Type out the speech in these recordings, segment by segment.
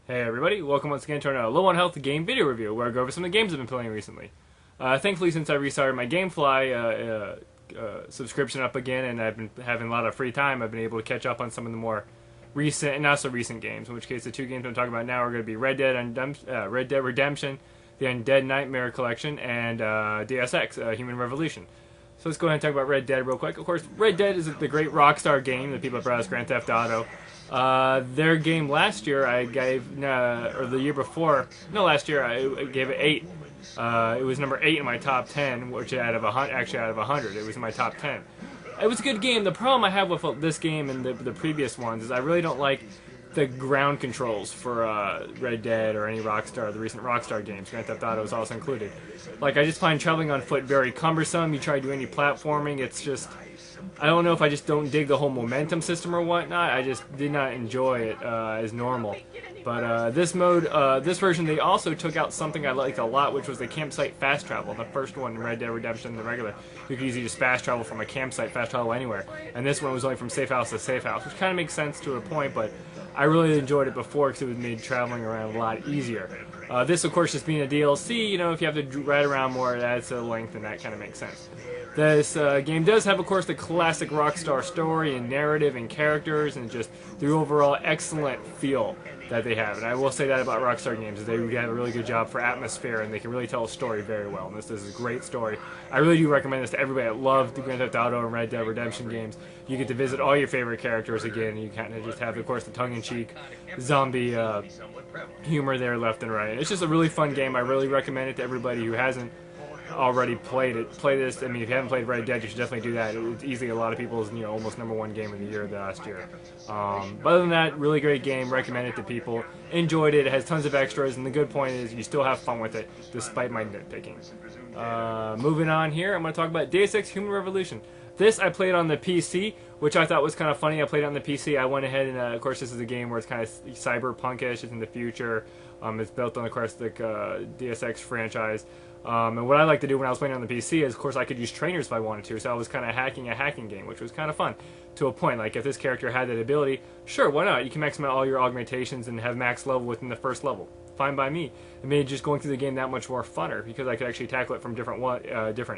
Hey everybody, welcome once again to our Low on Health game video review, where I go over some of the games I've been playing recently. Thankfully, since I restarted my GameFly subscription up again, and I've been having a lot of free time, I've been able to catch up on some of the more recent and not so recent games. In which case, the two games I'm talking about now are going to be Red Dead Redemption, the Undead Nightmare Collection, and Deus Ex, Human Revolution. So let's go ahead and talk about Red Dead real quick. Of course, Red Dead is the great Rockstar game that people have brought us Grand Theft Auto. Their game last year I gave, or the year before, no, last year I gave it 8. It was number 8 in my top 10, which out of 100, it was in my top 10. It was a good game. The problem I have with this game and the previous ones is I really don't like the ground controls for Red Dead or any Rockstar, the recent Rockstar games. Grand Theft Auto is also included. Like, I just find traveling on foot very cumbersome. You try to do any platforming, it's just, I don't know if I just don't dig the whole momentum system or whatnot. I just did not enjoy it as normal. But this version, they also took out something I liked a lot, which was the campsite fast travel. The first one, Red Dead Redemption, the regular, you could easily just fast travel from a campsite, fast travel anywhere. And this one was only from safe house to safe house, which kind of makes sense to a point, but I really enjoyed it before because it made traveling around a lot easier. This, of course, just being a DLC, you know, if you have to ride around more, it adds to the length, and that kind of makes sense. This game does have, of course, the classic Rockstar story and narrative and characters and just the overall excellent feel that they have. And I will say that about Rockstar games, is they have a really good job for atmosphere, and they can really tell a story very well. And this is a great story. I really do recommend this to everybody that loved the Grand Theft Auto and Red Dead Redemption games. You get to visit all your favorite characters again, and you kind of just have, of course, the tongue-in-cheek zombie humor there left and right. It's just a really fun game. I really recommend it to everybody who hasn't already played it. Play this. I mean, if you haven't played Red Dead, you should definitely do that. It's easily a lot of people's, you know, almost #1 game of the year last year. But other than that, really great game. Recommend it to people. Enjoyed it. It has tons of extras, and the good point is you still have fun with it, despite my nitpicking. Moving on here, I'm going to talk about Deus Ex Human Revolution. This I played on the PC, which I thought was kind of funny. I played it on the PC. I went ahead and, of course, this is a game where it's kind of cyberpunkish. It's in the future. It's built on, of course, the Deus Ex franchise. And what I like to do when I was playing on the PC is, of course, I could use trainers if I wanted to. So I was kind of hacking a hacking game, which was kind of fun to a point. Like, if this character had that ability, sure, why not? You can max out all your augmentations and have max level within the first level. Fine by me. It made just going through the game that much more funner because I could actually tackle it from different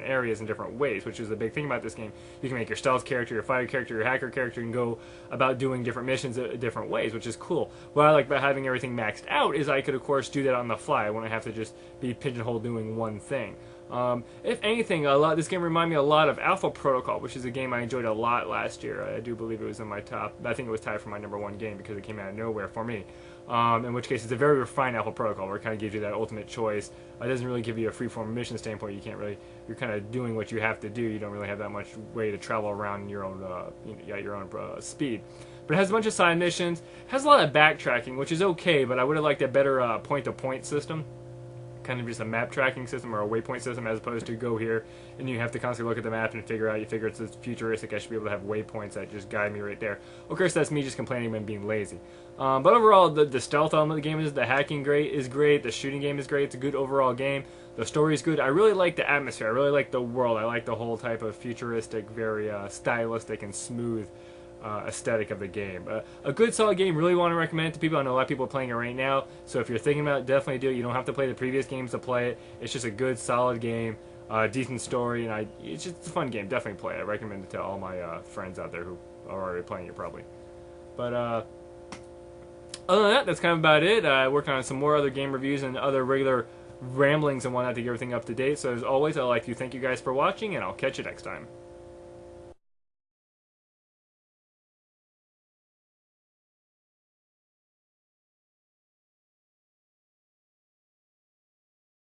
areas in different ways, which is the big thing about this game. You can make your stealth character, your fighter character, your hacker character, and go about doing different missions different ways, which is cool. What I like about having everything maxed out is I could, of course, do that on the fly. I wouldn't have to just be pigeonholed doing one thing. If anything, this game reminded me a lot of Alpha Protocol, which is a game I enjoyed a lot last year. I do believe it was in my top. I think it was tied for my #1 game because it came out of nowhere for me. In which case, it's a very refined Alpha Protocol, where it kind of gives you that ultimate choice. It doesn't really give you a freeform mission standpoint. You can't really, you're kind of doing what you have to do. You don't really have that much way to travel around in your own, at your own speed. But it has a bunch of side missions. It has a lot of backtracking, which is okay, but I would have liked a better point-to-point system. Kind of just a map tracking system or a waypoint system, as opposed to go here and you have to constantly look at the map and figure it's this futuristic. I should be able to have waypoints that just guide me right there. Of course, that's me just complaining and being lazy. But overall, the stealth element of the game is, the hacking is great, the shooting game is great. It's a good overall game. The story is good. I really like the atmosphere. I really like the world. I like the whole type of futuristic, very stylistic and smooth aesthetic of the game. A good solid game. Really want to recommend it to people. I know a lot of people are playing it right now, so if you're thinking about it, definitely do it. You don't have to play the previous games to play it. It's just a good solid game, decent story, and it's just a fun game. Definitely play it. I recommend it to all my friends out there who are already playing it probably. But other than that, that's kind of about it. I worked on some more other game reviews and other regular ramblings and whatnot to get everything up to date. So as always, I'd like to thank you guys for watching, and I'll catch you next time.